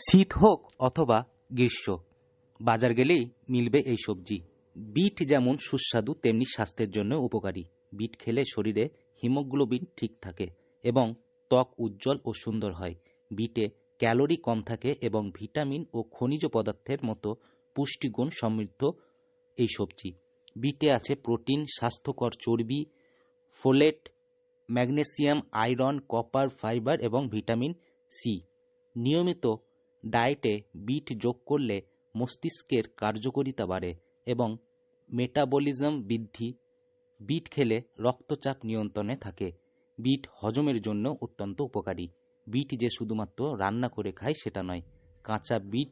শীত হোক অথবা গ্রীষ্ম, বাজার গেলেই মিলবে এই সবজি। বিট যেমন সুস্বাদু তেমনি স্বাস্থ্যের জন্য উপকারী। বিট খেলে শরীরে হিমোগ্লোবিন ঠিক থাকে এবং ত্বক উজ্জ্বল ও সুন্দর হয়। বিটে ক্যালোরি কম থাকে এবং ভিটামিন ও খনিজ পদার্থের মতো পুষ্টিগুণ সমৃদ্ধ এই সবজি। বিটে আছে প্রোটিন, স্বাস্থ্যকর চর্বি, folate, magnesium, iron, copper, fibre এবং ভিটামিন সি। নিয়মিত ডায়েটে বিট যোগ করলে মস্তিষ্কের কার্যকারিতা বাড়ে এবং মেটাবলিজম বৃদ্ধি। বিট খেলে রক্তচাপ নিয়ন্ত্রণে থাকে। বিট হজমের জন্য অত্যন্ত উপকারী। বিট যে শুধুমাত্র রান্না করে খায় সেটা নয়, কাঁচা বিট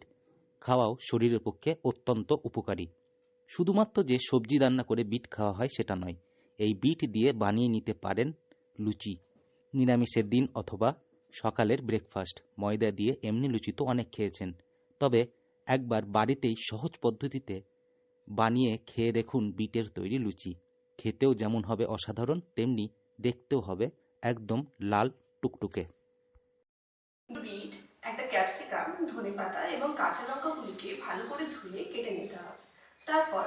খাওয়াও শরীরের পক্ষে অত্যন্ত উপকারী। শুধুমাত্র যে সবজি রান্না করে বিট খাওয়া হয় সেটা নয়, এই বিট দিয়ে বানিয়ে নিতে পারেন লুচি, নিরামিষের দিন অথবা সকালের ব্রেকফাস্ট। ময়দা দিয়ে এমনি লুচি তো অনেক খেয়েছেন, তবে একবার বাড়িতেই সহজ পদ্ধতিতে বানিয়ে খেয়ে দেখুন বিটের তৈরি লুচি। খেতেও যেমন হবে অসাধারণ, তেমনি দেখতেও হবে একদম লাল টুকটুকে। বিট, একটা ক্যাপসিকাম, ধনেপাতা এবং কাঁচা লঙ্কাগুলিকে ভালো করে ধুয়ে কেটে নিতে হবে। তারপর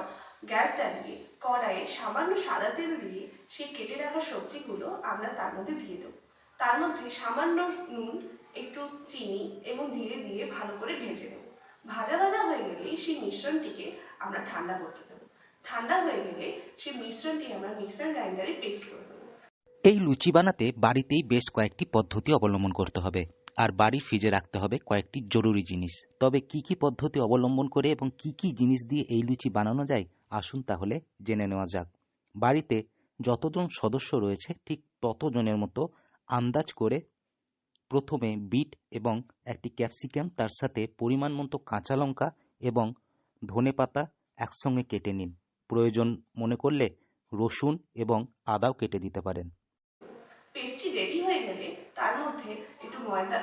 গ্যাস জ্বালিয়ে কড়াইয়ে সামান্য সাদা তেল দিয়ে সেই কেটে রাখা সবজিগুলো আমরা তার মধ্যে দিয়ে দেবো। তার মধ্যে সামান্য নুন, একটু চিনি এবং জিরে দিয়ে ভালো করে ভেজে নেব। ভাজা ভাজা হয়ে গেলেই সেই মিশ্রণটিকে আমরা ঠান্ডা করতে দেবো। ঠান্ডা হয়ে গেলে সেই মিশ্রণটি আমরা মিক্সার গ্রাইন্ডারে পেস্ট করে দেবো। এই লুচি বানাতে বাড়িতেই বেশ কয়েকটি পদ্ধতি অবলম্বন করতে হবে, আর বাড়ির ফ্রিজে রাখতে হবে কয়েকটি জরুরি জিনিস। তবে কি কি পদ্ধতি অবলম্বন করে এবং কি কি জিনিস দিয়ে এই লুচি বানানো যায়, আসুন তাহলে জেনে নেওয়া যাক। বাড়িতে যতজন সদস্য রয়েছে ঠিক ততজনের মতো আন্দাজ করে প্রথমে বিট এবং একটি ক্যাপসিকাম, তার সাথে পরিমাণ মতো কাঁচা লঙ্কা এবং ধনেপাতা একসঙ্গে কেটে নিন। প্রয়োজন মনে করলে রসুন এবং আদাও কেটে দিতে পারেন। পেস্টটি রেডি হয়ে গেলে তার মধ্যে একটু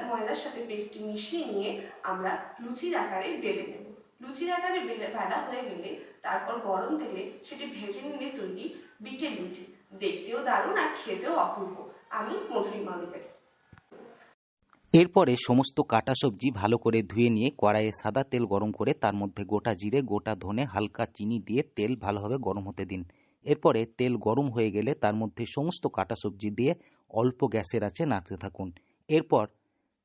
ময়দার সাথে পেস্টটি মিশিয়ে নিয়ে আমরা লুচির আকারে বেলে নেব। লুচির আকারে বেলা হয়ে গেলে তারপর গরম তেলে সেটি ভেজে নিলে তৈরি বিটের লুচি। দেখতেও দারুণ আর খেতেও অপূর্ব। আমি মধুরিমা অধিকারী। এরপরে সমস্ত কাটা সবজি ভালো করে ধুয়ে নিয়ে কড়াইয়ে সাদা তেল গরম করে তার মধ্যে গোটা জিরে, গোটা ধনে, হালকা চিনি দিয়ে তেল ভালোভাবে গরম হতে দিন। এরপরে তেল গরম হয়ে গেলে তার মধ্যে সমস্ত কাটা সবজি দিয়ে অল্প গ্যাসের আঁচে নাড়তে থাকুন। এরপর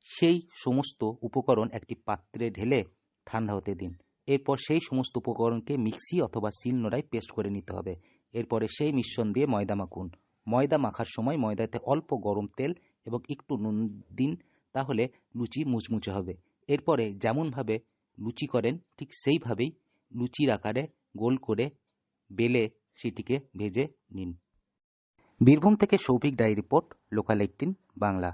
সেই সমস্ত উপকরণ একটি পাত্রে ঢেলে ঠান্ডা হতে দিন। এরপর সেই সমস্ত উপকরণকে মিক্সি অথবা শিলনোড়ায় পেস্ট করে নিতে হবে। এরপরে সেই মিশ্রণ দিয়ে ময়দা মাখুন। ময়দা মাখার সময় ময়দাতে অল্প গরম তেল এবং একটু নুন দিন, তাহলে লুচি মুচমুচে হবে। এরপরে যেমনভাবে লুচি করেন ঠিক সেইভাবেই লুচির আকারে গোল করে বেলে সেটিকে ভেজে নিন। বীরভূম থেকে সৌভিক ডায়েরি রিপোর্ট, লোকাল 18 বাংলা।